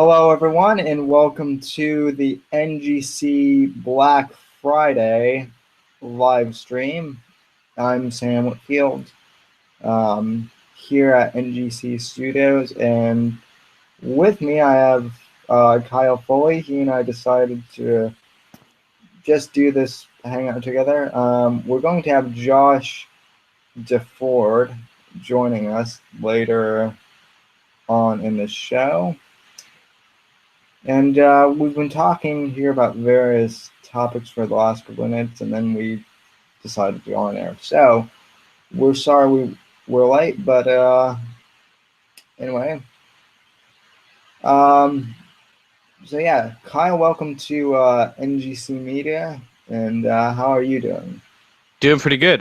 Hello, everyone, and welcome to the NGC Black Friday live stream. I'm Sam Whitfield here at NGC Studios, and with me I have Kyle Foley. He and I decided to just do this hangout together. We're going to have Josh DeFord joining us later on in the show. And we've been talking here about various topics for the last couple of minutes, and then we decided to go on air. So we're sorry we were late, but anyway. So yeah, Kyle, welcome to NGC Media, and how are you doing? Doing pretty good.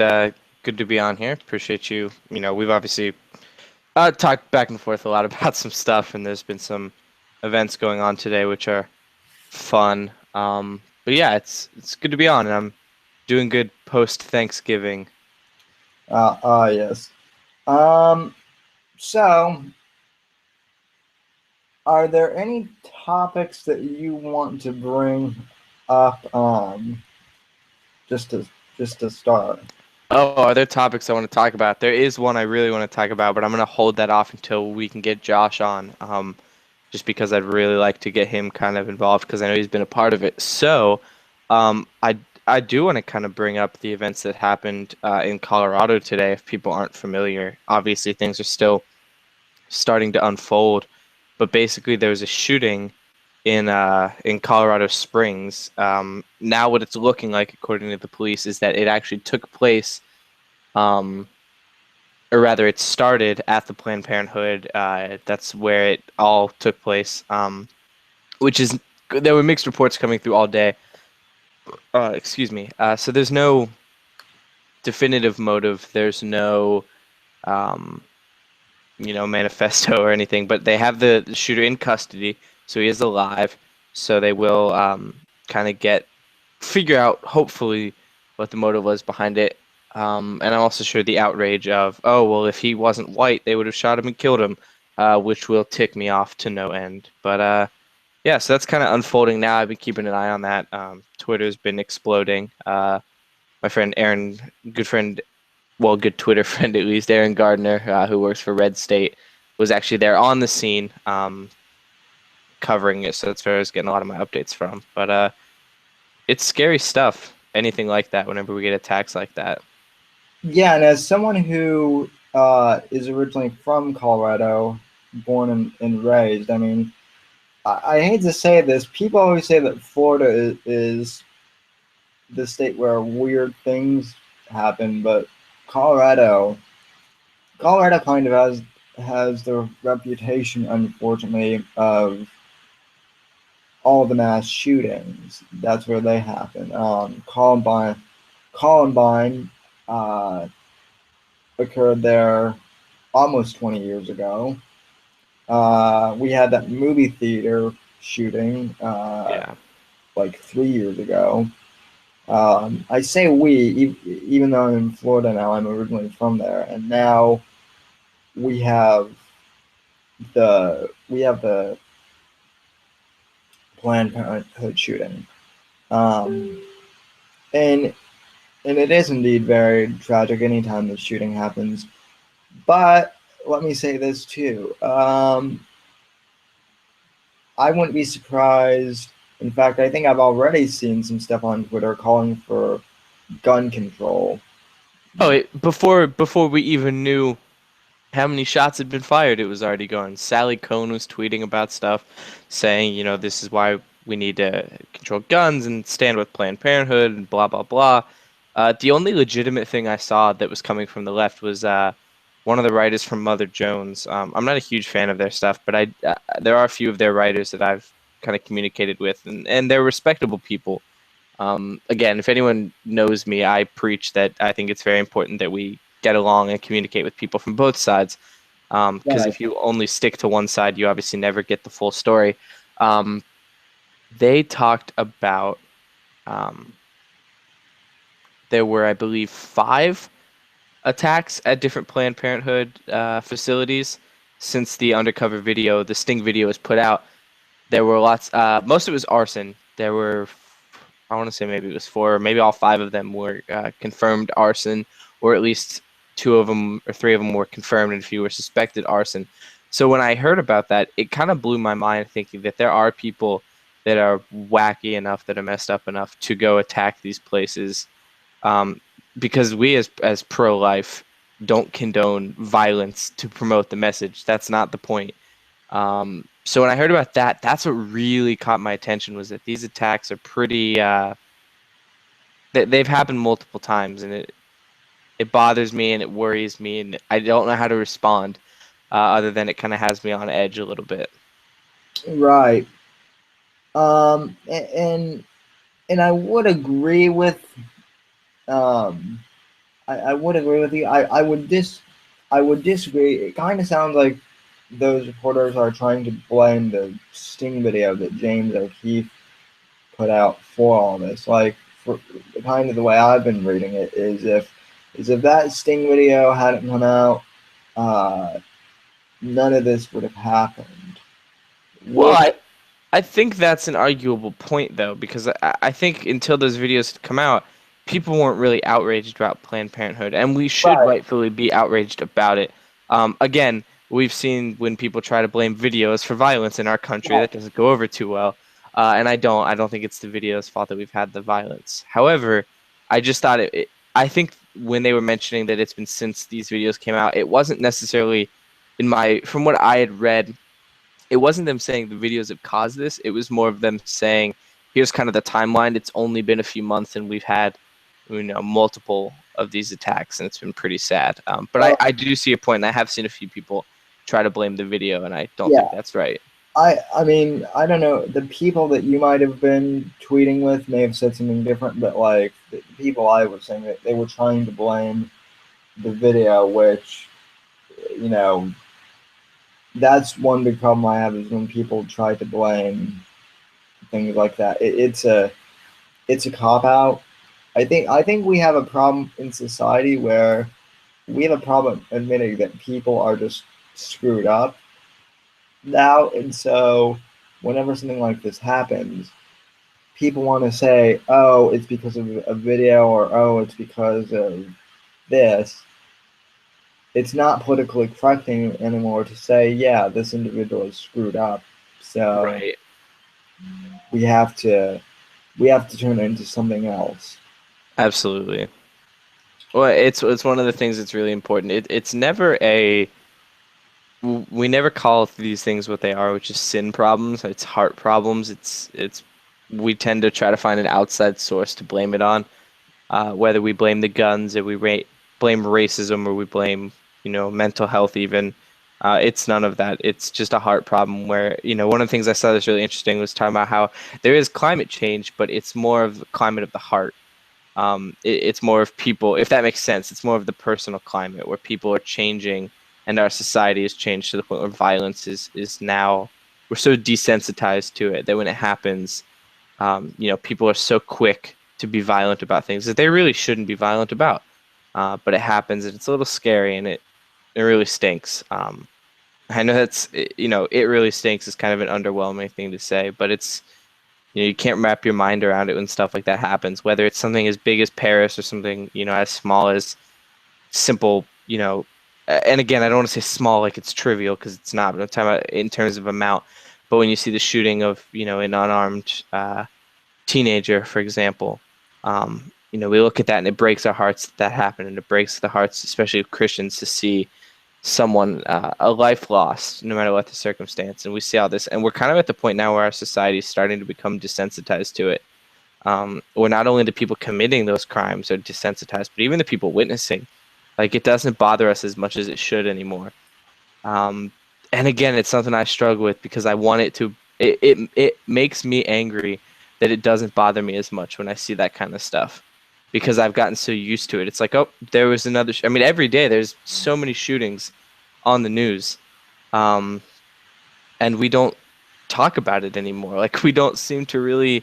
Good to be on here. Appreciate you. We've obviously talked back and forth a lot about some stuff, and there's been some events going on today which are fun. But yeah, it's good to be on, and I'm doing good post Thanksgiving. Yes. Um, so are there any topics that you want to bring up? Just to just to start. Oh, are there topics I want to talk about? There is one I really want to talk about, but I'm gonna hold that off until we can get Josh on. Just because I'd really like to get him kind of involved because I know he's been a part of it. So, I do want to kind of bring up the events that happened in Colorado today. If people aren't familiar, obviously things are still starting to unfold, but basically there was a shooting in Colorado Springs. Now, what it's looking like, according to the police, is that it actually took place. Um, or rather, it started at the Planned Parenthood. That's where it all took place. Which is there were mixed reports coming through all day. Excuse me. So there's no definitive motive. There's no um, manifesto or anything. But they have the shooter in custody, so he is alive. So they will kind of figure out hopefully what the motive was behind it. And I'm also sure the outrage of, oh well, if he wasn't white, they would have shot him and killed him, which will tick me off to no end. But yeah, so that's kind of unfolding now. I've been keeping an eye on that. Twitter's been exploding. My friend Aaron, good friend, well, good Twitter friend at least, Aaron Gardner, who works for Red State, was actually there on the scene, covering it. So that's where I was getting a lot of my updates from. But it's scary stuff. Anything like that. Whenever we get attacks like that. Yeah, and as someone who is originally from Colorado, born and raised, I mean, I hate to say this. People always say that Florida is the state where weird things happen, but Colorado, Colorado kind of has the reputation, unfortunately, of all the mass shootings. That's where they happen. Columbine uh, occurred there almost 20 years ago. We had that movie theater shooting Yeah. like 3 years ago. I say we, even though I'm in Florida now, I'm originally from there, and now we have the Planned Parenthood shooting, um, and it is indeed very tragic anytime the shooting happens. But let me say this too. I wouldn't be surprised. In fact, I think I've already seen some stuff on Twitter calling for gun control. Oh, before we even knew how many shots had been fired, it was already going. Sally Cohn was tweeting about stuff, saying, this is why we need to control guns and stand with Planned Parenthood and blah blah blah. The only legitimate thing I saw that was coming from the left was one of the writers from Mother Jones. I'm not a huge fan of their stuff, but there are a few of their writers that I've kind of communicated with, and they're respectable people. Again, if anyone knows me, I preach that I think it's very important that we get along and communicate with people from both sides. Because Right. if you only stick to one side, you obviously never get the full story. Um, they talked about um, there were, I believe, 5 attacks at different Planned Parenthood facilities since the undercover video, the Sting video, was put out. There were lots. Most of it was arson. There were, I want to say maybe it was four, maybe all five of them were confirmed arson, or at least two of them or three of them were confirmed, and a few were suspected arson. So when I heard about that, it kind of blew my mind, thinking that there are people that are wacky enough, that are messed up enough to go attack these places, um, because we as pro-life don't condone violence to promote the message. That's not the point. So when I heard about that, that's what really caught my attention, was that these attacks are pretty they've happened multiple times, and it bothers me and it worries me, and I don't know how to respond, other than it kind of has me on edge a little bit. Right. And I would agree with um I would agree with you. I would disagree. It kind of sounds like those reporters are trying to blame the Sting video that James O'Keefe put out for all this. Like, for kind of the way I've been reading it is if that Sting video hadn't come out, uh, none of this would have happened. Well, Which I think that's an arguable point, though, because I think until those videos had come out, people weren't really outraged about Planned Parenthood, and we should right, rightfully be outraged about it. Again, we've seen when people try to blame videos for violence in our country, right, that doesn't go over too well. And I don't think it's the video's fault that we've had the violence. However, I just thought I think when they were mentioning that it's been since these videos came out, it wasn't necessarily from what I had read, it wasn't them saying the videos have caused this. It was more of them saying, here's kind of the timeline. It's only been a few months and we've had, multiple of these attacks, and it's been pretty sad. But well, I do see a point, and I have seen a few people try to blame the video, and I don't think yeah. that's right. I mean, I don't know. The people that you might have been tweeting with may have said something different, but like the people I was saying, that they were trying to blame the video, which, you know, that's one big problem I have, is when people try to blame things like that. It's a cop out. I think we have a problem in society where we have a problem admitting that people are just screwed up now, and so whenever something like this happens, people want to say, "Oh, it's because of a video," or "Oh, it's because of this." It's not politically correct anymore to say, "Yeah, this individual is screwed up." So Right. we have to we have to turn it into something else. Absolutely. Well, it's one of the things that's really important. It's never we never call these things what they are, which is sin problems. It's heart problems. It's we tend to try to find an outside source to blame it on. Whether we blame the guns, or we blame racism, or we blame, mental health even. It's none of that. It's just a heart problem where, one of the things I saw that's really interesting was talking about how there is climate change, but it's more of the climate of the heart. It's more of people, if that makes sense. It's more of the personal climate where people are changing, and our society has changed to the point where violence is now, we're so desensitized to it that when it happens, people are so quick to be violent about things that they really shouldn't be violent about. But it happens, and it's a little scary, and it really stinks. I know it really stinks is kind of an underwhelming thing to say, but you can't wrap your mind around it when stuff like that happens, whether it's something as big as Paris or something, as small as simple, and again, I don't want to say small like it's trivial, because it's not, but I'm talking about in terms of amount. But when you see the shooting of, an unarmed teenager, for example, we look at that and it breaks our hearts that that happened, and it breaks the hearts, especially of Christians, to see someone, a life lost, no matter what the circumstance. And we see all this, and we're kind of at the point now where our society is starting to become desensitized to it. Where not only the people committing those crimes are desensitized, but even the people witnessing. Like, it doesn't bother us as much as it should anymore. Um, and again, it's something I struggle with, because I want it to. It makes me angry that it doesn't bother me as much when I see that kind of stuff, because I've gotten so used to it. It's like, oh, there was another. I mean, every day there's so many shootings on the news, um, and we don't talk about it anymore. Like, we don't seem to really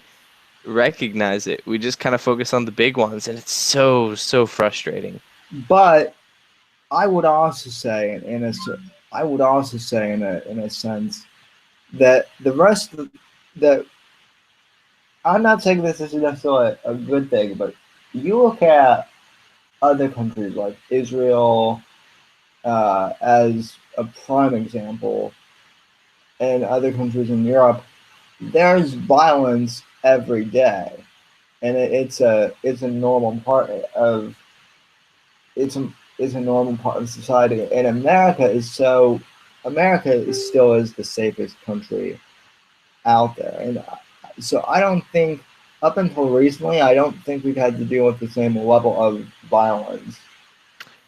recognize it. We just kind of focus on the big ones, and it's so frustrating. But I would also say, I would also say in a sense that the rest of the I'm not saying this is necessarily a good thing, but you look at other countries like Israel as a prime example, and other countries in Europe, there's violence every day, and it's a normal part of it's a it's a normal part of society. And America is still is the safest country out there, and so I don't think up until recently I don't think we've had to deal with the same level of violence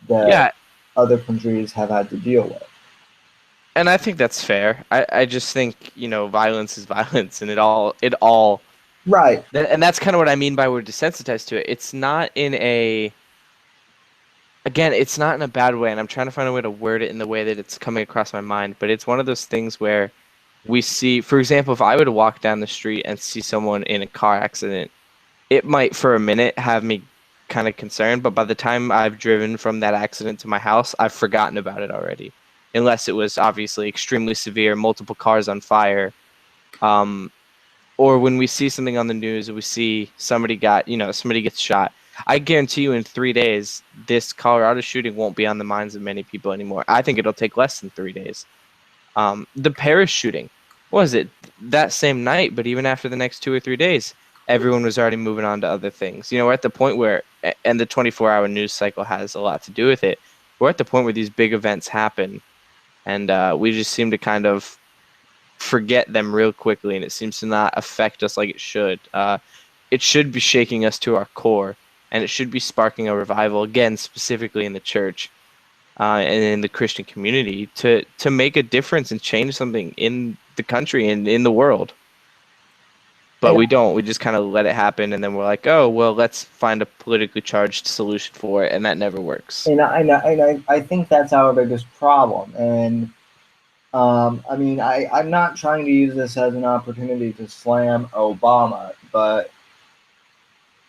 that Yeah, other countries have had to deal with. and I think that's fair. I just think, violence is violence, and it all Right. and that's kind of what I mean by we're desensitized to it. It's not in a again, it's not in a bad way, and I'm trying to find a way to word it in the way that it's coming across my mind, but it's one of those things where we see, for example, if I were to walk down the street and see someone in a car accident, it might for a minute have me kind of concerned, but by the time I've driven from that accident to my house, I've forgotten about it already. Unless it was obviously extremely severe, multiple cars on fire, um, or when we see something on the news, we see somebody gets shot. I guarantee you in 3 days, this Colorado shooting won't be on the minds of many people anymore. I think it'll take less than 3 days. The Paris shooting, what was it that same night? But even after the next 2 or 3 days, everyone was already moving on to other things. We're at the point where, and the 24-hour news cycle has a lot to do with it. We're at the point where these big events happen, and we just seem to kind of forget them real quickly, and it seems to not affect us like it should. It should be shaking us to our core, and it should be sparking a revival again, specifically in the church and in the Christian community, to make a difference and change something in the country and in the world. But And we don't. We just kind of let it happen, and then we're like, oh, well, let's find a politically charged solution for it, and that never works. I think that's our biggest problem. And I mean, I'm not trying to use this as an opportunity to slam Obama, but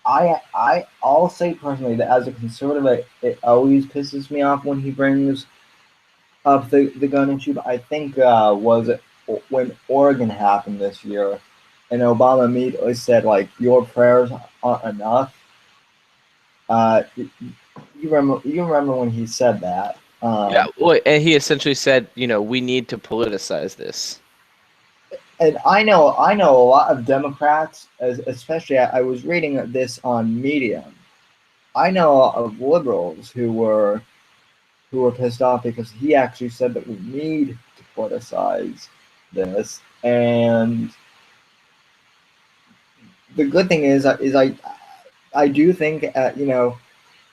I'll say personally that as a conservative, it always pisses me off when he brings up the gun issue. But I think was it when Oregon happened this year, and Obama immediately said like your prayers aren't enough. You remember when he said that? Yeah, well, and he essentially said, we need to politicize this. And I know a lot of Democrats, especially I was reading this on Medium. I know a lot of liberals who were pissed off because he actually said that we need to politicize this. And the good thing is I do think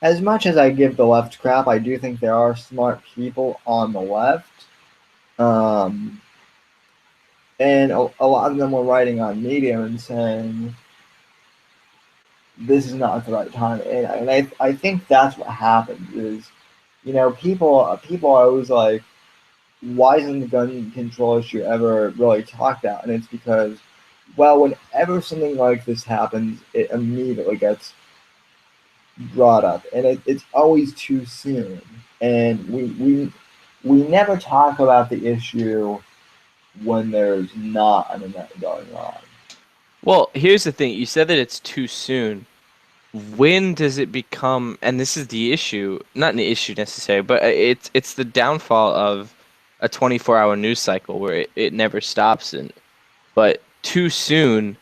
as much as I give the left crap, I do think there are smart people on the left. Um, and a lot of them were writing on Medium and saying this is not the right time. And I think that's what happens is, people are always like, why isn't the gun control issue ever really talked about? And it's because, well, whenever something like this happens, it immediately gets brought up, and it's always too soon. And we never talk about the issue when there's not an event going on. Well, here's the thing. You said that it's too soon. When does it become, and this is the issue, not an issue necessarily, but it's the downfall of a 24-hour news cycle where it never stops. And but too soon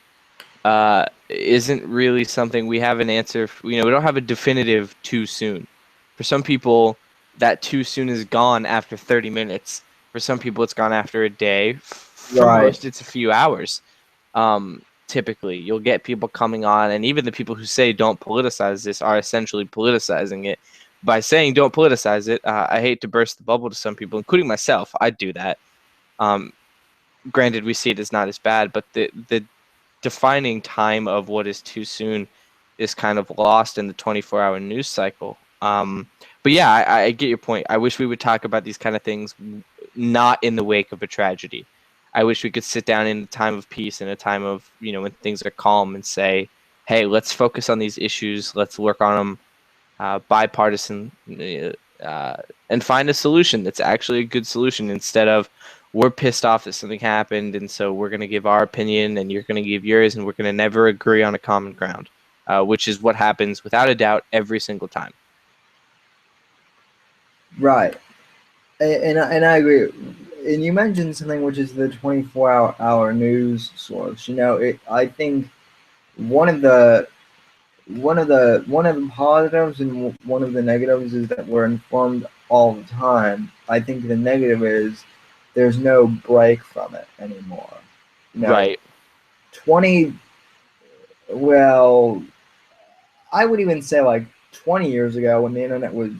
isn't really something we have an answer we don't have a definitive too soon. For some people, that too soon is gone after 30 minutes. For some people, it's gone after a day. For Right. most, it's a few hours. Typically, you'll get people coming on, and even the people who say don't politicize this are essentially politicizing it by saying don't politicize it. I hate to burst the bubble to some people, including myself. I do that. Um, Granted, we see it as not as bad, but the defining time of what is too soon is kind of lost in the 24-hour news cycle. But yeah, I get your point. I wish we would talk about these kind of things not in the wake of a tragedy. I wish we could sit down in a time of peace, in a time of, when things are calm, and say, hey, let's focus on these issues. Let's work on them bipartisan, and find a solution that's actually a good solution instead of we're pissed off that something happened, and so we're going to give our opinion, and you're going to give yours, and we're going to never agree on a common ground, which is what happens without a doubt every single time. Right. And I agree. And you mentioned something which is the 24-hour news source. I think one of the one of the positives and one of the negatives is that we're informed all the time. I think the negative is there's no break from it anymore. You know, Right. 20 well, I would even say like 20 years ago when the internet was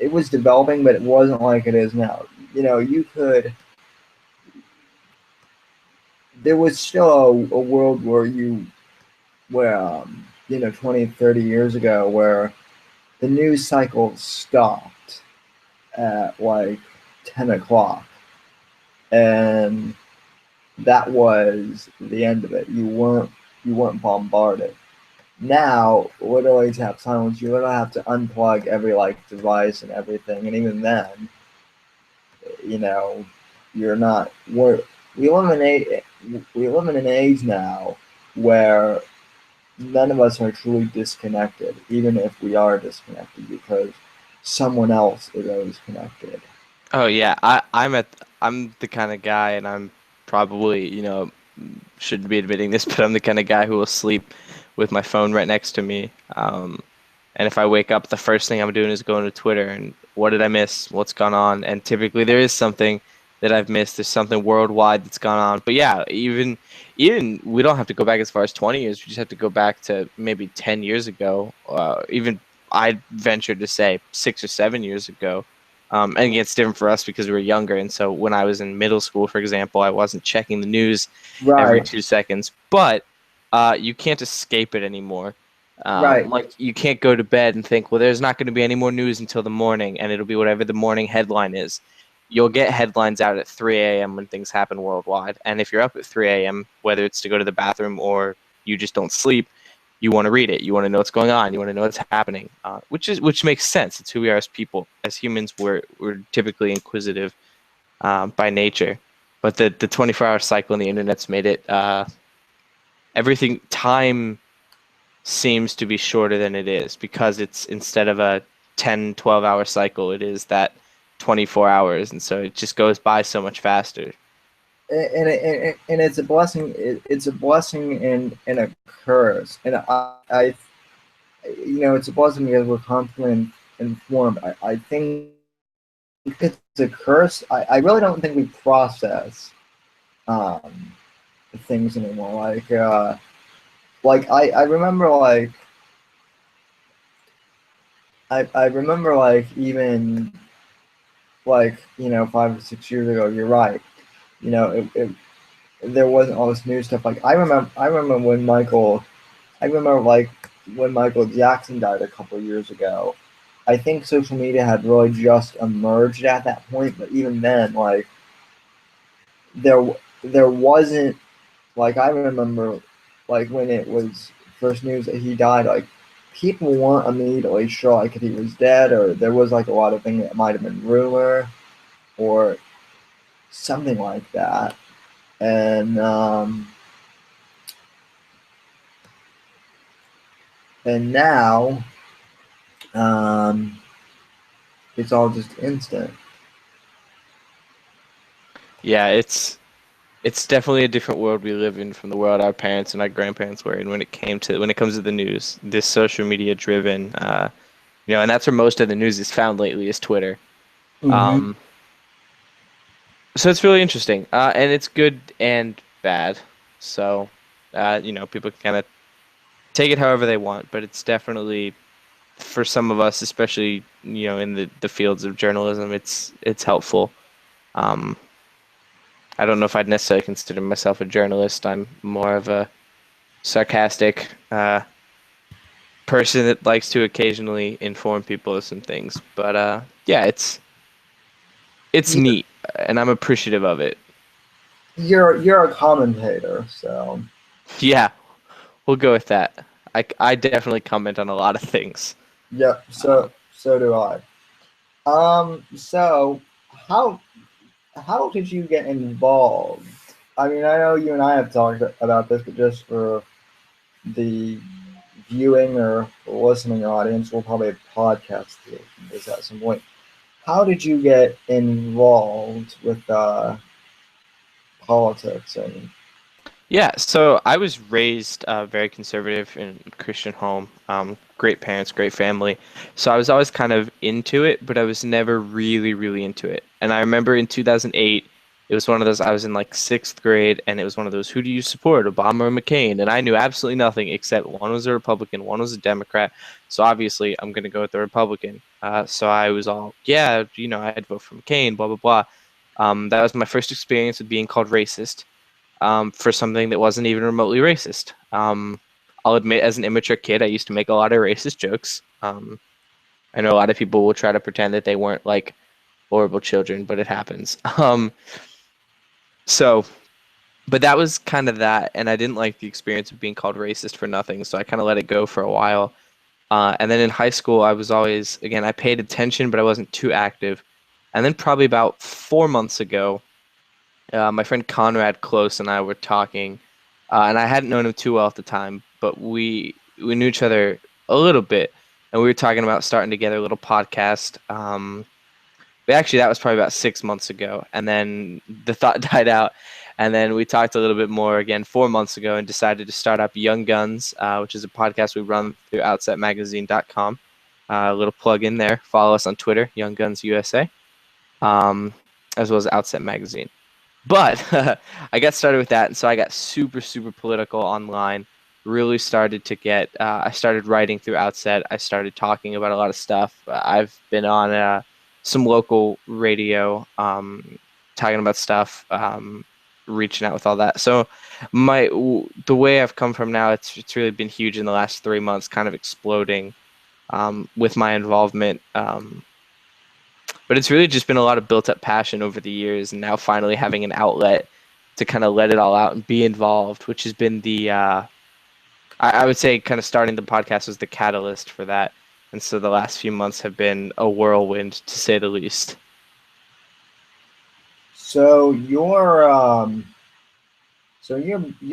it was developing, but it wasn't like it is now. You could there was still a world where 20, 30 years ago where the news cycle stopped at like 10 o'clock, and that was the end of it. You weren't bombarded. Now, literally to have silence, you literally have to unplug every like device and everything, and even then, you know, you're not. We live in a we live in an age now where none of us are truly disconnected, even if we are disconnected, because someone else is always connected. Oh yeah, I'm the kind of guy, and I'm probably, shouldn't be admitting this, but I'm the kind of guy who will sleep with my phone right next to me. And if I wake up, the first thing I'm doing is going to Twitter and what did I miss? What's gone on? And typically there is something that I've missed. There's something worldwide that's gone on. But yeah, even we don't have to go back as far as 20 years. We just have to go back to maybe 10 years ago. Even I'd venture to say 6 or 7 years ago. And again, it's different for us because we were younger. And so when I was in middle school, for example, I wasn't checking the news every Right, 2 seconds. But you can't escape it anymore. right, Like you can't go to bed and think, well, there's not going to be any more news until the morning, and it'll be whatever the morning headline is. You'll get headlines out at 3 a.m. when things happen worldwide. And if you're up at 3 a.m., whether it's to go to the bathroom or you just don't sleep, you want to read it. You want to know what's going on. You want to know what's happening, which makes sense. It's who we are as people. As humans, we're typically inquisitive by nature. But the 24-hour cycle on the internet's made it everything time seems to be shorter than it is because it's instead of a 10, 12-hour cycle, it is that 24 hours. And so it just goes by so much faster. and it's a blessing. It's a blessing and a curse. And it's a blessing because we're constantly informed. I think it's a curse. I really don't think we process um, things anymore. I remember I remember even 5 or 6 years ago. You're right. There wasn't all this new stuff. I remember when Michael Jackson died a couple of years ago. I think social media had really just emerged at that point, but even then, there there wasn't I remember when it was first news that he died, people weren't immediately sure if he was dead, or there was a lot of things that might have been rumor or something like that. And now um, it's all just instant. Yeah, it's definitely a different world we live in from the world our parents and our grandparents were in when it comes to the news. This social media driven, and that's where most of the news is found lately is Twitter. Mm-hmm. Um, so it's really interesting, and it's good and bad. So, people can kind of take it however they want, but it's definitely for some of us, especially in the fields of journalism, it's helpful. Um, I don't know if I'd necessarily consider myself a journalist. I'm more of a sarcastic person that likes to occasionally inform people of some things. But yeah, it's You're, neat, and I'm appreciative of it. you're a commentator, so Yeah, we'll go with that. I definitely comment on a lot of things. yep. Um, So do I. So how how did you get involved? I mean, I know you and I have talked about this, but just for the viewing or listening audience, we'll probably podcast this at some point. How did you get involved with politics and Yeah, so I was raised very conservative in a Christian home. Great parents, great family. So I was always kind of into it, but I was never really, really into it. And I remember in 2008, it was one of those, I was in like sixth grade, and it was one of those, who do you support, Obama or McCain? And I knew absolutely nothing except one was a Republican, one was a Democrat. So obviously, I'm going to go with the Republican. So I was all, yeah, I'd vote for McCain, blah, blah, blah. That was my first experience with being called racist for something that wasn't even remotely racist. I'll admit, as an immature kid, I used to make a lot of racist jokes. I know a lot of people will try to pretend that they weren't like horrible children, but it happens. So, but that was kind of that, and I didn't like the experience of being called racist for nothing, so I kind of let it go for a while. And then in high school, I was always, again, I paid attention, but I wasn't too active. And then probably about 4 months ago, my friend Conrad Close and I were talking, and I hadn't known him too well at the time, but we knew each other a little bit, and we were talking about starting together a little podcast. But actually, that was probably about 6 months ago, and then the thought died out, and then we talked a little bit more again 4 months ago, and decided to start up Young Guns, which is a podcast we run through OutsetMagazine.com. A little plug in there. Follow us on Twitter, Young Guns USA, um, as well as Outset Magazine. But I got started with that, and so I got super, super political online. Really started to get. I started writing through Outset. I started talking about a lot of stuff. I've been on some local radio, talking about stuff, reaching out with all that. So the way I've come from now, it's really been huge in the last 3 months, kind of exploding with my involvement. But it's really just been a lot of built up passion over the years, and now finally having an outlet to kind of let it all out and be involved, which has been I would say kind of starting the podcast was the catalyst for that. And so the last few months have been a whirlwind, to say the least. so you're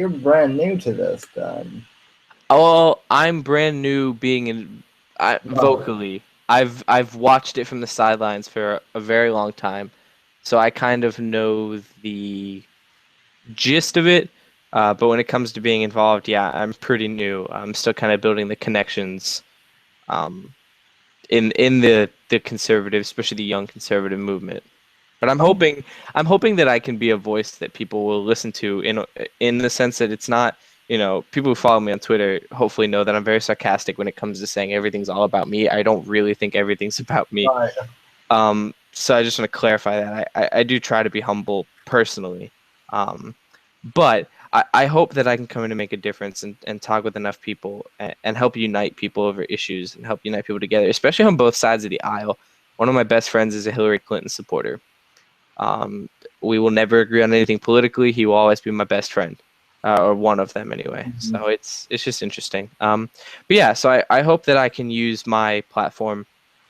brand new to this then. Oh, I'm brand new being Oh, vocally. I've watched it from the sidelines for a very long time, so I kind of know the gist of it. But when it comes to being involved, yeah, I'm pretty new. I'm still kind of building the connections um, in the conservative, especially the young conservative movement. But I'm hoping that I can be a voice that people will listen to in the sense that it's not, people who follow me on Twitter hopefully know that I'm very sarcastic when it comes to saying everything's all about me. I don't really think everything's about me. right. So I just want to clarify that I do try to be humble personally. Um, but I hope that I can come in and make a difference and talk with enough people and help unite people over issues and help unite people together, especially on both sides of the aisle. One of my best friends is a Hillary Clinton supporter. Um, we will never agree on anything politically. He will always be my best friend, or one of them anyway. Mhm. So it's just interesting. But yeah, so I hope that I can use my platform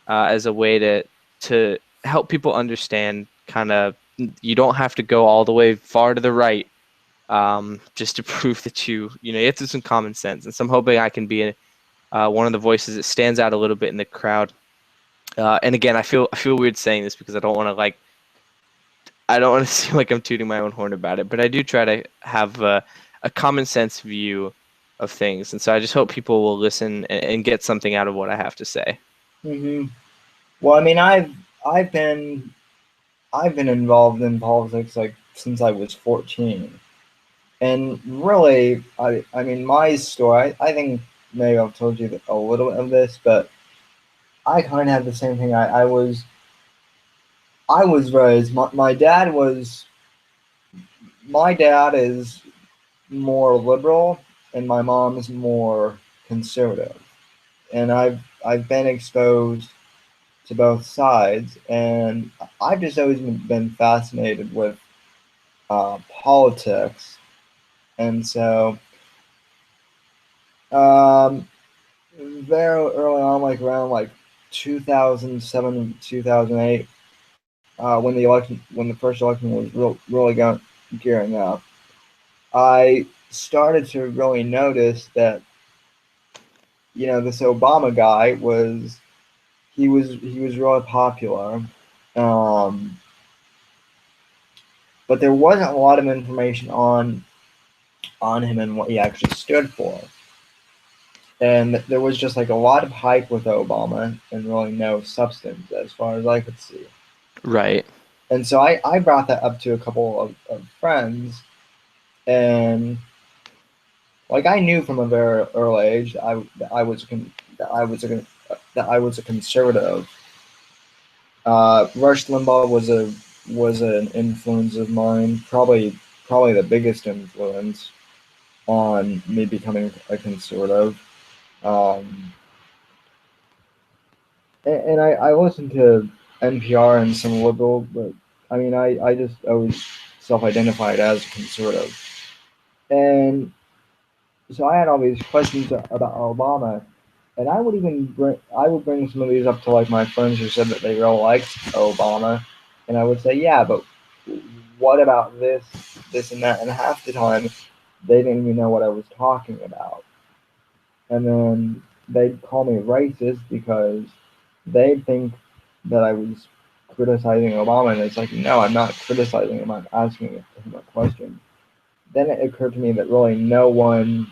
as a way to help people understand kind of you don't have to go all the way far to the right just to prove that you have to have some common sense. And so I'm hoping I can be one of the voices that stands out a little bit in the crowd. And again, I feel weird saying this because I don't want to seem like I'm tooting my own horn about it, but I do try to have a common sense view of things, and so I just hope people will listen and get something out of what I have to say. Mhm. Well, I mean, I've been I've been involved in politics like since I was 14. And really, I mean, my story, I think maybe I've told you a little bit of this, but I kind of had the same thing. I was raised, my dad is more liberal and my mom is more conservative. And I've been exposed to both sides, and I've just always been fascinated with politics. And so, um, very early on, like around like 2007, 2008, when the first election was really gearing up, I started to really notice that this Obama guy was really popular, um, but there wasn't a lot of information on him and what he actually stood for. And there was just like a lot of hype with Obama and really no substance as far as I could see. Right. And so I brought that up to a couple of friends, and like I knew from a very early age that I was that I was a conservative. Rush Limbaugh was an influence of mine, probably the biggest influence on me becoming a conservative. Um, and I listened to NPR and some liberal, but I mean I just always self-identified as a conservative, and so I had all these questions about Obama, and I would bring some of these up to like my friends who said that they really liked Obama, and I would say, yeah, but what about this and that, and half the time they didn't even know what I was talking about, and then they'd call me racist because they think that I was criticizing Obama, and it's like, no, I'm not criticizing him. I'm asking him a question. Then it occurred to me that really no one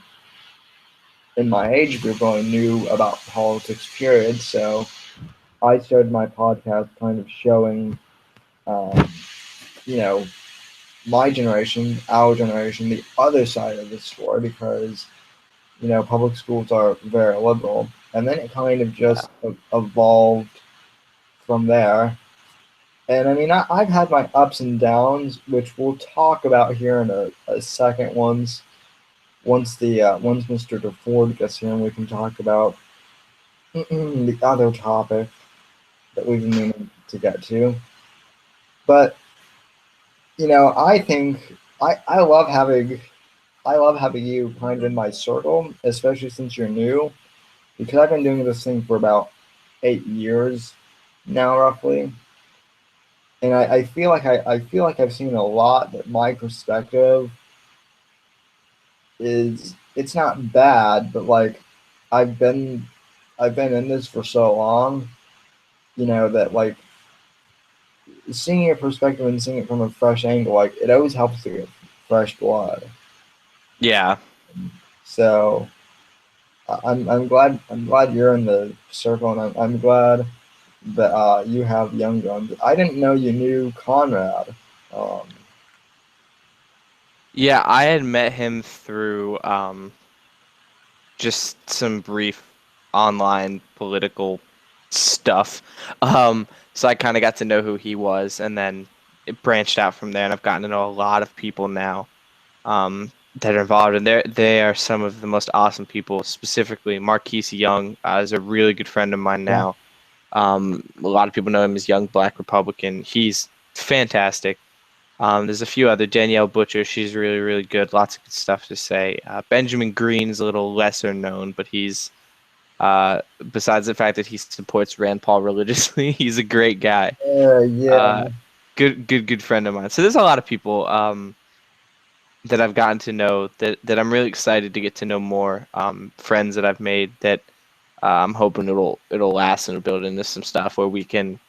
in my age group really knew about politics, period. So I started my podcast kind of showing, um, you know, my generation, our generation, the other side of the story because, public schools are very liberal. And then it kind of just evolved from there. And I mean, I've had my ups and downs, which we'll talk about here in a second once Mr. DeFord gets here, and we can talk about the other topic that we've been meaning to get to. But I think I love having you kind of in my circle, especially since you're new, because I've been doing this thing for about 8 years now, roughly. And I feel like I've seen a lot, but my perspective is it's not bad, but like I've been I've been in this for so long, that like seeing your perspective and seeing it from a fresh angle, like it always helps to get fresh blood. Yeah. So I'm glad you're in the circle, and I'm glad that you have young guns. I didn't know you knew Conrad. Um, Yeah, I had met him through just some brief online political stuff. So I kind of got to know who he was, and then it branched out from there, and I've gotten to know a lot of people now that are involved, and they are some of the most awesome people. Specifically, Marquise Young is a really good friend of mine yeah, now. A lot of people know him as Young Black Republican. He's fantastic. There's a few other Danielle Butcher. She's really, really good. Lots of good stuff to say. Benjamin Green's a little lesser known, but he's besides the fact that he supports Rand Paul religiously, he's a great guy. Uh, yeah. good friend of mine. So there's a lot of people that I've gotten to know that I'm really excited to get to know more. Friends that I've made that I'm hoping it'll last and build into some stuff where we can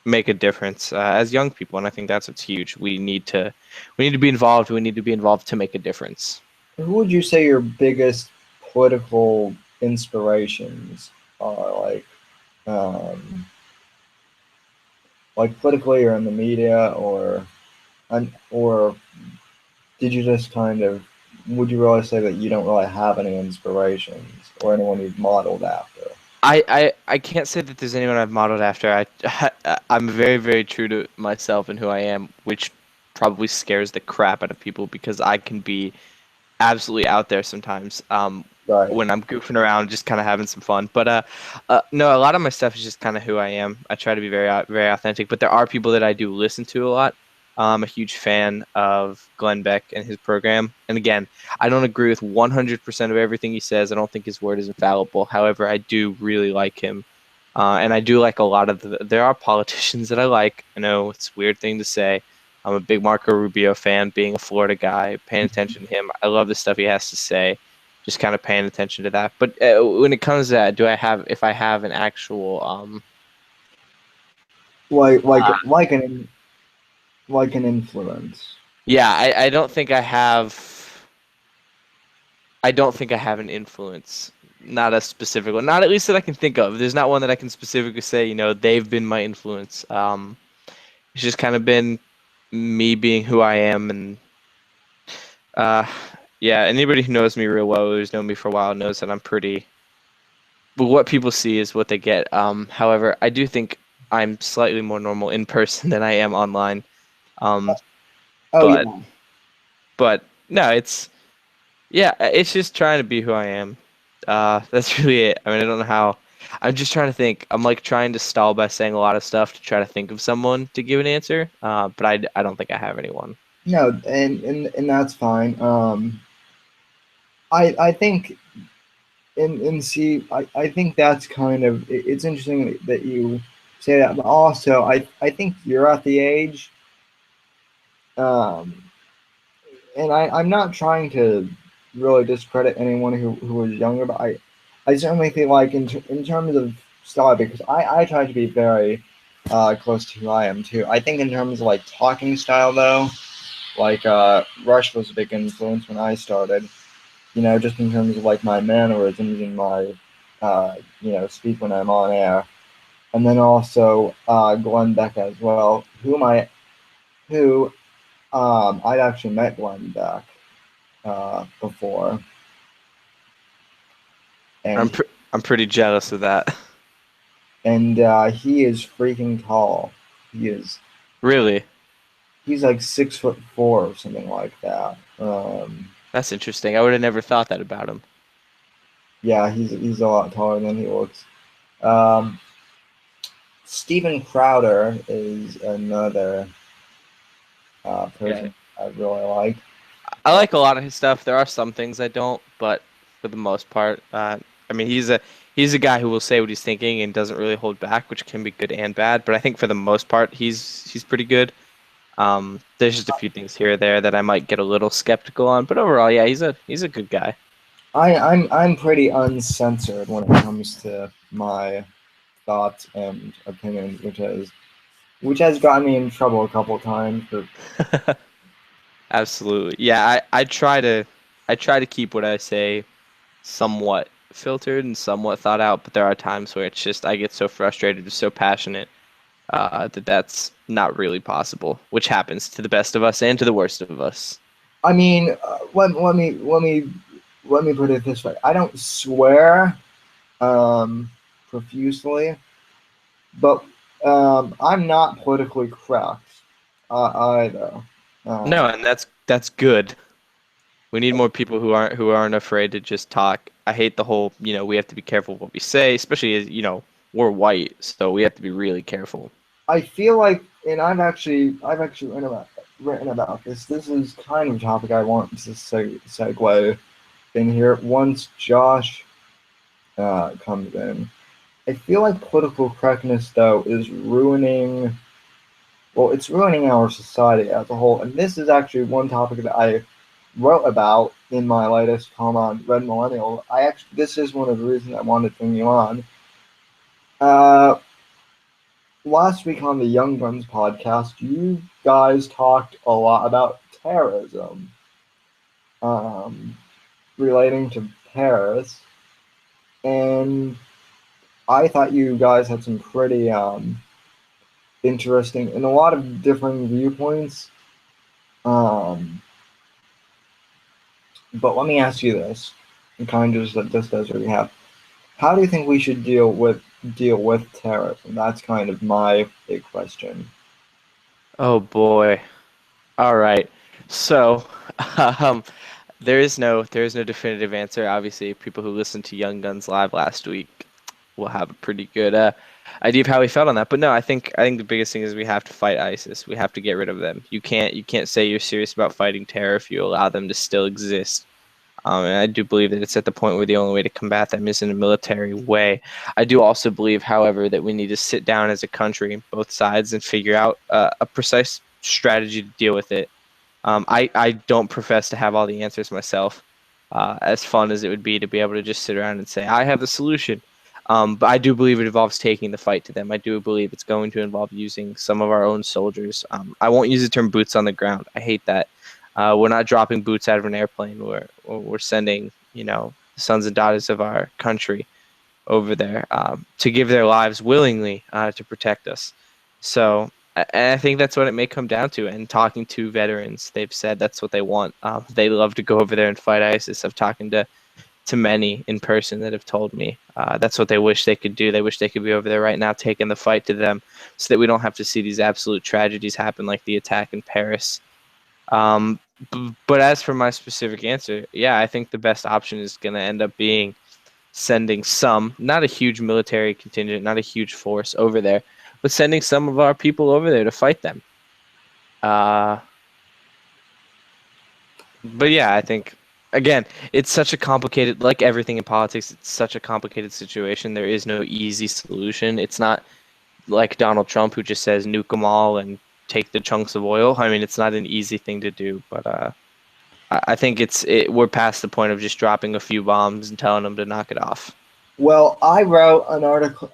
make a difference as young people, and I think that's what's huge. We need to be involved. We need to be involved to make a difference. Who would you say your biggest political inspirations are? Um, like politically, or in the media, or did you just kind of would you really say that you don't really have any inspirations or anyone you've modeled after? I can't say that there's anyone I've modeled after. I'm very, very true to myself and who I am, which probably scares the crap out of people because I can be absolutely out there sometimes Right. when I'm goofing around, just kind of having some fun. But no, a lot of my stuff is just kind of who I am. I try to be very authentic. But there are people that I do listen to a lot. I'm a huge fan of Glenn Beck and his program. And again, I don't agree with 100% of everything he says. I don't think his word is infallible. However, I do really like him. And I do like a lot of there are politicians that I like. I know it's a weird thing to say. I'm a big Marco Rubio fan, being a Florida guy, paying attention to him. I love the stuff he has to say, just kind of paying attention to that. But when it comes to that, if I have an actual, Like like uh, like an like an influence. yeah, I don't think I have. I don't think I have an influence. Not a specific one. Not at least that I can think of. There's not one that I can specifically say, they've been my influence. It's just kind of been me being who I am, and uh yeah, anybody who knows me real well, who's known me for a while, knows that I'm pretty, but what people see is what they get. However, I do think I'm slightly more normal in person than I am online. Um Oh but yeah. but no, it's just trying to be who I am. That's really it. I mean, I don't know how. I'm just trying to think. I'm like trying to stall by saying a lot of stuff to try to think of someone to give an answer. But I don't think I have anyone. No, and that's fine. I think and see, I think that's kind of it's interesting that you say that, but also I think you're at the age, um, and I'm not trying to really discredit anyone who was younger, but I certainly feel like in terms of style, because I try to be very close to who I am too. I think in terms of like talking style though, like Rush was a big influence when I started. Just in terms of like my mannerisms and my speak when I'm on air, and then also Glenn Beck as well, who I'd actually met Glenn Beck before, I'm and pr I'm pretty jealous of that. he is freaking tall. He is Really, he's like 6'4" or something like that. that's interesting. I would have never thought that about him. Yeah, he's a lot taller than he looks. Um, Steven Crowder is another Yeah. person I really like. I Uh, like a lot of his stuff. There are some things I don't, but for the most part, I mean, he's a guy who will say what he's thinking and doesn't really hold back, which can be good and bad. But I think for the most part, he's pretty good. There's just a few things here or there that I might get a little skeptical on, but overall, yeah, he's a good guy. I'm pretty uncensored when it comes to my thoughts and opinions, which has gotten me in trouble a couple of times. But Absolutely. Yeah, I try to keep what I say somewhat filtered and somewhat thought out, but there are times where it's just I get so frustrated or so passionate that that's not really possible, which happens to the best of us and to the worst of us. I mean, let me put it this way: I don't swear um, profusely, but I'm not politically correct either. No, Um, and that's good. We need more people who aren't afraid to just talk. I hate the whole, we have to be careful what we say, especially as, we're white, so we have to be really careful. I feel like, and I've actually written about this. This is kind of a topic I want to segue in here. Once Josh comes in, I feel like political correctness though is ruining. Well, it's ruining our society as a whole, and this is actually one topic that I wrote about in my latest column on Red Millennial. This is one of the reasons I wanted to bring you on. Uh, Last week on the Young Guns podcast, you guys talked a lot about terrorism, um, relating to Paris, and I thought you guys had some pretty interesting and a lot of differing viewpoints. Um, but let me ask you this, and kind of just as we have, how do you think we should deal with terrorism? That's kind of my big question. Oh boy. All right. So, um, there is no definitive answer. Obviously, people who listened to Young Guns live last week will have a pretty good idea of how we felt on that. But no, I think the biggest thing is we have to fight ISIS. We have to get rid of them. You can't say you're serious about fighting terror if you allow them to still exist. And I do believe that it's at the point where the only way to combat them is in a military way. I do also believe, however, that we need to sit down as a country, both sides, and figure out a precise strategy to deal with it. I don't profess to have all the answers myself. As fun as it would be to be able to just sit around and say, I have the solution. But I do believe it involves taking the fight to them. I do believe it's going to involve using some of our own soldiers. I won't use the term boots on the ground. I hate that. We're not dropping boots out of an airplane. We're sending, the sons and daughters of our country over there to give their lives willingly to protect us. So, and I think that's what it may come down to. And talking to veterans, they've said that's what they want. They love to go over there and fight ISIS. I've talking to many in person that have told me that's what they wish they could do. They wish they could be over there right now taking the fight to them so that we don't have to see these absolute tragedies happen like the attack in Paris. But as for my specific answer, yeah, I think the best option is going to end up being sending some, not a huge military contingent, not a huge force over there, but sending some of our people over there to fight them. Uh, but yeah, I think again, it's such a complicated, like everything in politics, it's such a complicated situation. There is no easy solution. It's not like Donald Trump who just says nuke them all and take the chunks of oil. I mean, it's not an easy thing to do, but I think we're past the point of just dropping a few bombs and telling them to knock it off. Well, I wrote an article.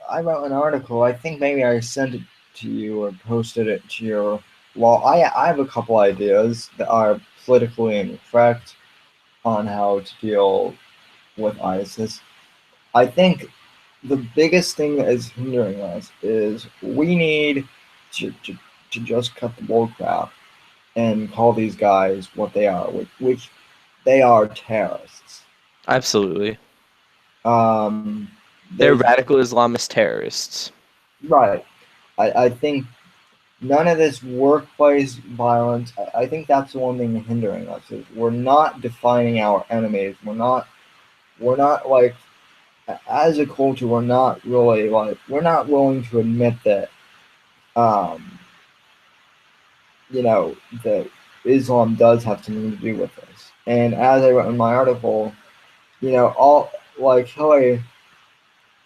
I think maybe I sent it to you or posted it to your. Well, I have a couple ideas that are politically incorrect on how to deal with ISIS. I think the biggest thing that is hindering us is we need to just cut the bull crap and call these guys what they are, which they are terrorists. Absolutely. Um, They're there's radical Islamist terrorists. right. I think none of this workplace violence. I think that's the one thing hindering us is we're not defining our enemies. We're not like as a culture. We're not really like we're not willing to admit that um, that Islam does have something to do with this. And as I wrote in my article, all like Hillary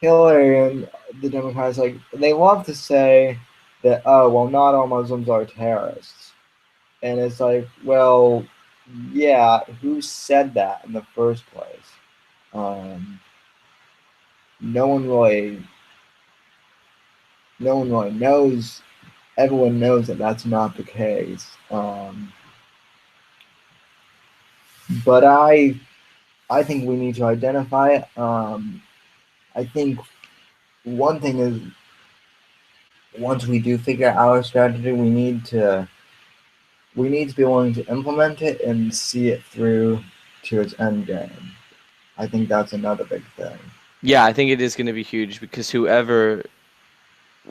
and the Democrats, like they love to say that, oh well, not all Muslims are terrorists, and it's like, well, yeah, who said that in the first place? Um, no one really, no one really knows. Everyone knows that that's not the case. But I think we need to identify it. I think one thing is once we do figure out our strategy, we need to be willing to implement it and see it through to its end game. I think that's another big thing. Yeah, I think it is going to be huge because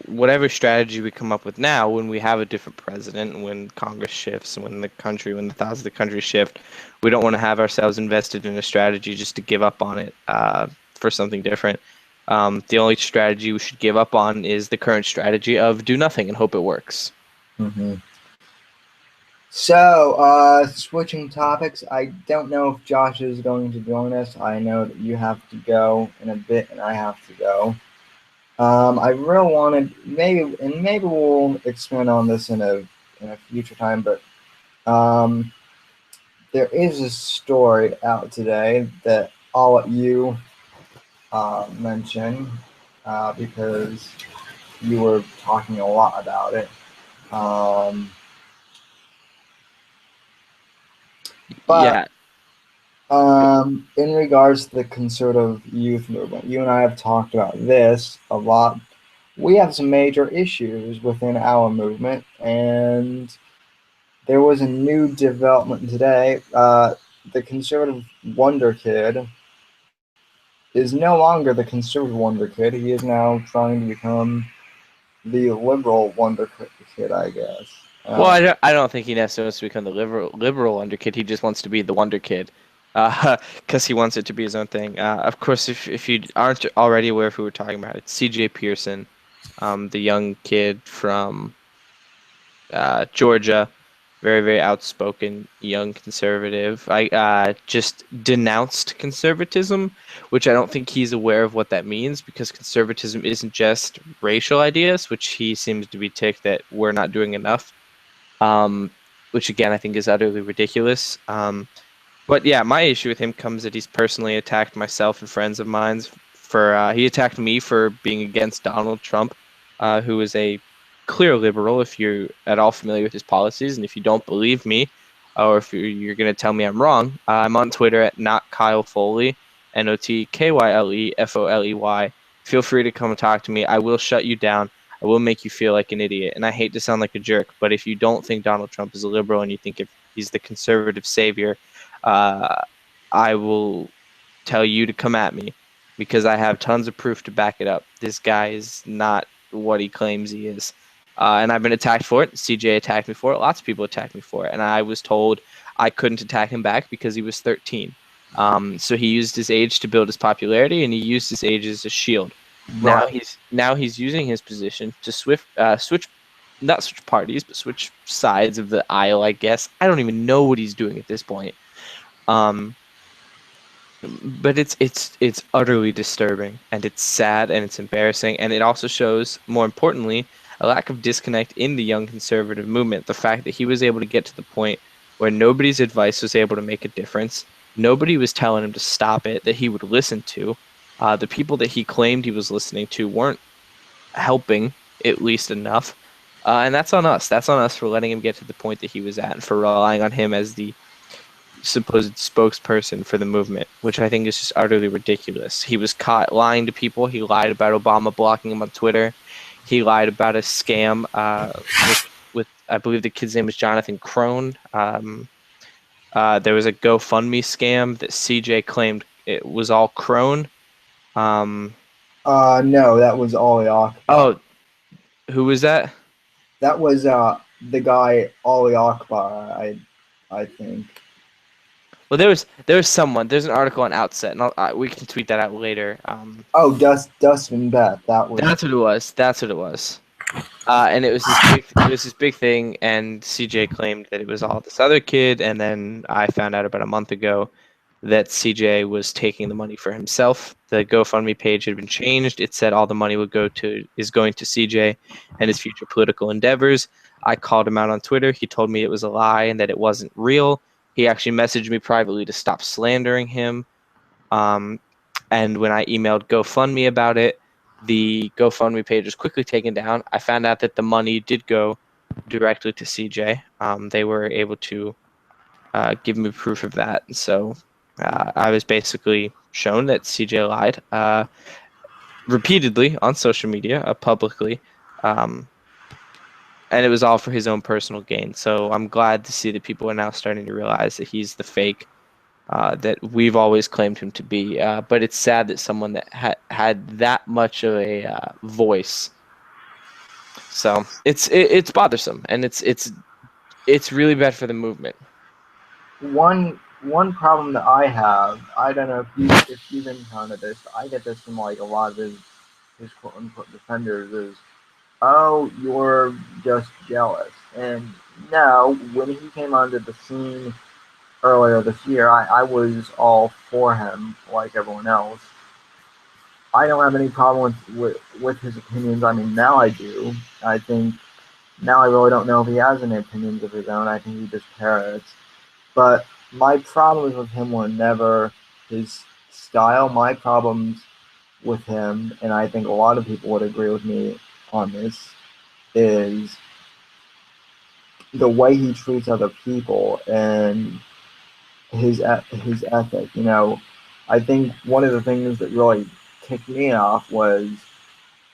whatever strategy we come up with now, when we have a different president, when Congress shifts, when the thoughts of the country shift, we don't want to have ourselves invested in a strategy just to give up on it for something different. The only strategy we should give up on is the current strategy of do nothing and hope it works. Mm-hmm. So, switching topics, I don't know if Josh is going to join us. I know that you have to go in a bit, and I have to go. I really wanted maybe we'll expand on this in a future time, but um, there is a story out today that I'll let you mention because you were talking a lot about it. Um, but Yeah, in regards to the conservative youth movement, you and I have talked about this a lot. We have some major issues within our movement, and there was a new development today. The conservative wonder kid is no longer the conservative wonder kid. He is now trying to become the liberal wonder kid, I guess. well, Uh, I don't think he necessarily wants to become the liberal Wonder Kid. He just wants to be the Wonder Kid, because he wants it to be his own thing. Of course, if you aren't already aware of who we're talking about, it's C.J. Pearson, the young kid from Georgia. very, very outspoken young conservative. I just denounced conservatism, which I don't think he's aware of what that means because conservatism isn't just racial ideas, which he seems to be ticked that we're not doing enough. Um, which again I think is utterly ridiculous. But yeah, my issue with him comes that he's personally attacked myself and friends of mine for he attacked me for being against Donald Trump, who is a clear liberal. If you're at all familiar with his policies, and if you don't believe me, or if you're going to tell me I'm wrong, I'm on Twitter at not Kyle Foley, NOTKYLEFOLEY. Feel free to come and talk to me. I will shut you down. I will make you feel like an idiot, and I hate to sound like a jerk, but if you don't think Donald Trump is a liberal and you think if he's the conservative savior, uh, I will tell you to come at me because I have tons of proof to back it up. This guy is not what he claims he is. And I've been attacked for it. CJ attacked me for it. Lots of people attacked me for it. And I was told I couldn't attack him back because he was 13. So he used his age to build his popularity, and he used his age as a shield. Right. Now he's using his position to switch not switch parties, but switch sides of the aisle. I guess I don't even know what he's doing at this point. Um, but it's utterly disturbing, and it's sad, and it's embarrassing, and it also shows, more importantly, a lack of disconnect in the young conservative movement. The fact that he was able to get to the point where nobody's advice was able to make a difference, nobody was telling him to stop it, that he would listen to. The people that he claimed he was listening to weren't helping at least enough. And that's on us. That's on us for letting him get to the point that he was at and for relying on him as the supposed spokesperson for the movement, which I think is just utterly ridiculous. He was caught lying to people. He lied about Obama blocking him on Twitter. He lied about a scam with I believe the kid's name was Jonathan Crone. There was a GoFundMe scam that CJ claimed it was all Crone. No, that was Ali Akbar. Oh, who was that? That was the guy Ali Akbar. I think. Well, there was someone. There's an article on Outset, and we can tweet that out later. Oh, Dustin Beth. That was. That's what it was. That's what it was. And it was this big thing, and CJ claimed that it was all this other kid, and then I found out about a month ago that CJ was taking the money for himself. The GoFundMe page had been changed. It said all the money is going to CJ and his future political endeavors. I called him out on Twitter. He told me it was a lie and that it wasn't real. He actually messaged me privately to stop slandering him. Um, and when I emailed GoFundMe about it, the GoFundMe page was quickly taken down. I found out that the money did go directly to CJ. They were able to give me proof of that. So I was basically shown that CJ lied repeatedly on social media, publicly. Um, and it was all for his own personal gain. So I'm glad to see that people are now starting to realize that he's the fake that we've always claimed him to be. But it's sad that someone that had that much of a voice. So it's bothersome, and it's really bad for the movement. One problem that I have, I don't know if you've encountered this. I get this from like a lot of his quote unquote defenders is, oh, you're just jealous. And no, when he came onto the scene earlier this year, I was all for him like everyone else. I don't have any problem with his opinions. I mean, now I do. I think now I really don't know if he has any opinions of his own. I think he just parrots. But my problems with him were never his style. My problems with him, and I think a lot of people would agree with me on this, is the way he treats other people and his ethic. You know, I think one of the things that really ticked me off was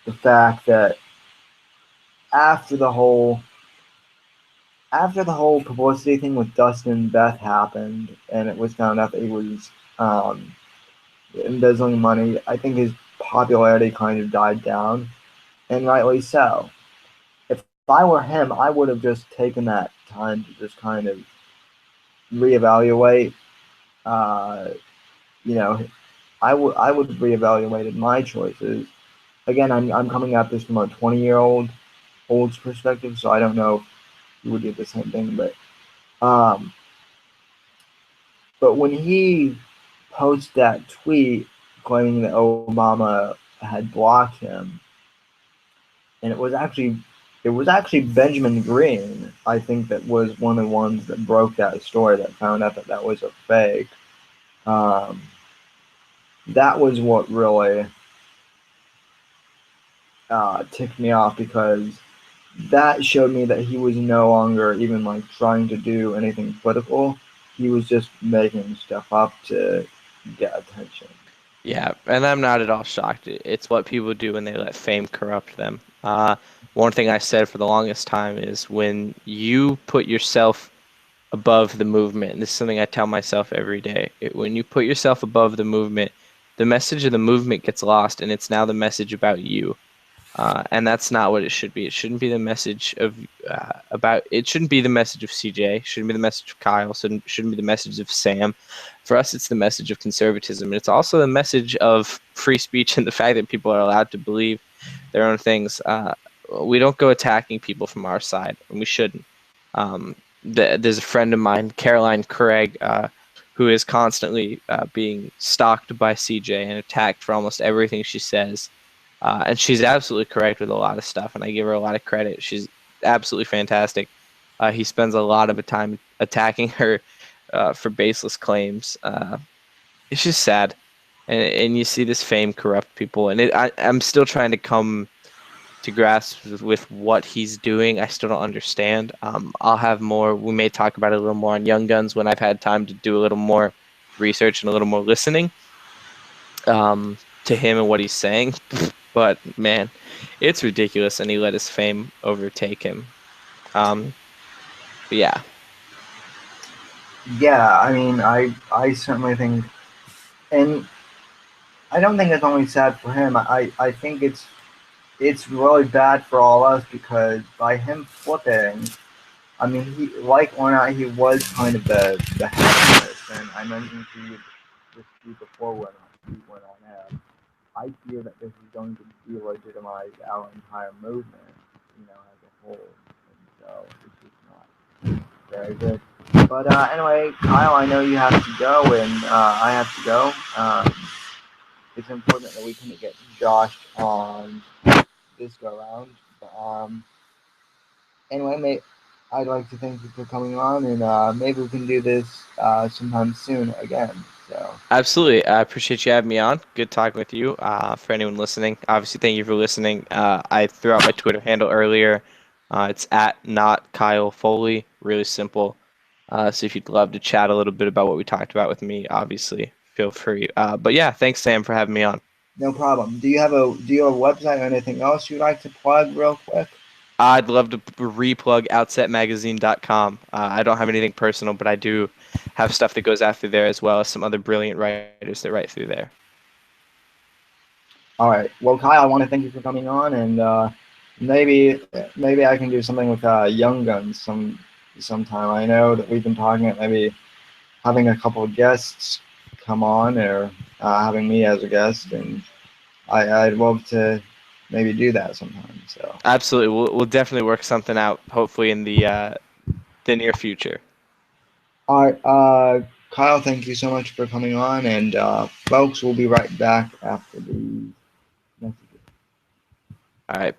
the fact that after the whole after the whole publicity thing with Dustin and Beth happened, and it was found out that he was um, embezzling money, I think his popularity kind of died down, and rightly so. If I were him, I would have just taken that time to just kind of reevaluate. Uh, you know, I would have reevaluated my choices. Again, I'm coming at this from a 20-year-old's perspective, so I don't know if you would do the same thing, but Um, but when he posted that tweet claiming that Obama had blocked him, and it was actually Benjamin Green, I think, that was one of the ones that broke that story, that found out that that was a fake. Um, that was what really ticked me off, because that showed me that he was no longer even like trying to do anything political. He was just making stuff up to get attention. Yeah, and I'm not at all shocked. It's what people do when they let fame corrupt them. One thing I said for the longest time is when you put yourself above the movement, and this is something I tell myself every day, when you put yourself above the movement, the message of the movement gets lost, and it's now the message about you. And that's not what it should be. It shouldn't be the message of about. It shouldn't be the message of CJ. Shouldn't be the message of Kyle. Shouldn't be the message of Sam. For us, it's the message of conservatism. And it's also the message of free speech and the fact that people are allowed to believe their own things. We don't go attacking people from our side, and we shouldn't. There's a friend of mine, Caroline Craig, who is constantly being stalked by CJ and attacked for almost everything she says. And she's absolutely correct with a lot of stuff, and I give her a lot of credit. She's absolutely fantastic. He spends a lot of time attacking her for baseless claims. It's just sad, and you see this fame corrupt people, and I'm still trying to come to grasp with what he's doing. I still don't understand. I'll have more. We may talk about it a little more on Young Guns when I've had time to do a little more research and a little more listening to him and what he's saying. But man, it's ridiculous, and he let his fame overtake him. Um, but yeah, Yeah, I mean, I certainly think, and I don't think it's only sad for him. I think it's really bad for all of us, because by him flipping, I mean, he, like or not, he was kind of the head of this, and I mentioned to you this to you before when he went on air. I fear that this is going to delegitimize our entire movement, as a whole, and so it's just not very good. But anyway, Kyle, I know you have to go, and I have to go. It's important that we couldn't get Josh on this go round. But, anyway, I'd like to thank you for coming on, and maybe we can do this sometime soon again. So, absolutely. I appreciate you having me on. Good talking with you. For anyone listening, obviously, thank you for listening. I threw out my Twitter handle earlier. It's at not Kyle Foley. Really simple. So if you'd love to chat a little bit about what we talked about with me, obviously, feel free. But yeah, thanks, Sam, for having me on. no problem. Do you have a website or anything else you'd like to plug real quick? I'd love to replug outsetmagazine.com. I don't have anything personal, but I do have stuff that goes out through there as well as some other brilliant writers that write through there. All right. Well, Kyle, I want to thank you for coming on, and maybe I can do something with Young Guns sometime. I know that we've been talking about maybe having a couple of guests come on, or having me as a guest, and I'd love to maybe do that sometime. So, Absolutely, we'll definitely work something out. Hopefully in the near future. all right, Kyle, thank you so much for coming on, and folks, we'll be right back after the messages. All right.